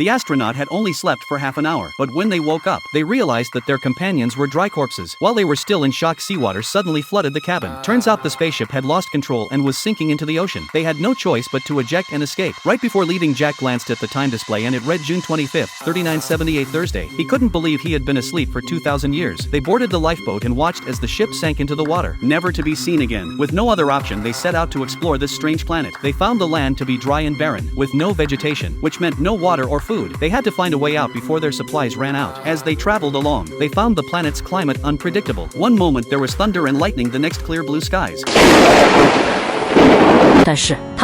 The astronaut had only slept for half an hour, but when they woke up, they realized that their companions were dry corpses. While they were still in shock, seawater suddenly flooded the cabin. Turns out the spaceship had lost control and was sinking into the ocean. They had no choice but to eject and escape. Right before leaving, Jack glanced at the time display and it read June 25th, 3978 Thursday. He couldn't believe he had been asleep for 2,000 years. They boarded the lifeboat and watched as the ship sank into the water, never to be seen again. With no other option, they set out to explore this strange planet. They found the land to be dry and barren, with no vegetation, which meant no water or food. They had to find a way out before their supplies ran out. As they traveled along, they found the planet's climate unpredictable. One moment there was thunder and lightning, the next clear blue skies.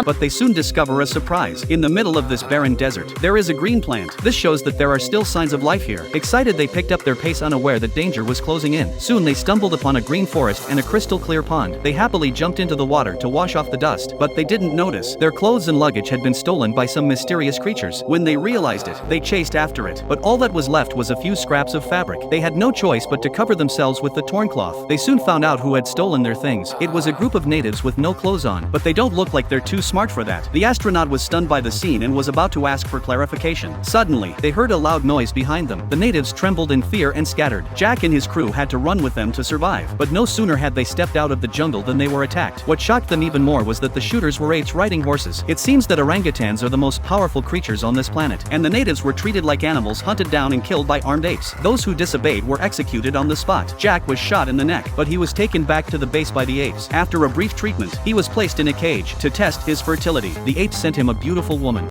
But they soon discover a surprise. In the middle of this barren desert, there is a green plant. This shows that there are still signs of life here. Excited, they picked up their pace, unaware that danger was closing in. Soon they stumbled upon a green forest and a crystal clear pond. They happily jumped into the water to wash off the dust, but they didn't notice their clothes and luggage had been stolen by some mysterious creatures. When they realized it, they chased after it, but all that was left was a few scraps of fabric. They had no choice but to cover themselves with the torn cloth. They soon found out who had stolen their things. It was a group of natives with no clothes on, but they don't look like they're too smart for that. The astronaut was stunned by the scene and was about to ask for clarification. Suddenly, they heard a loud noise behind them. The natives trembled in fear and scattered. Jack and his crew had to run with them to survive, but no sooner had they stepped out of the jungle than they were attacked. What shocked them even more was that the shooters were apes riding horses. It seems that orangutans are the most powerful creatures on this planet, and the natives were treated like animals, hunted down and killed by armed apes. Those who disobeyed were executed on the spot. Jack was shot in the neck, but he was taken back to the base by the apes. After a brief treatment, he was placed in a cage to test his fertility. The apes sent him a beautiful woman.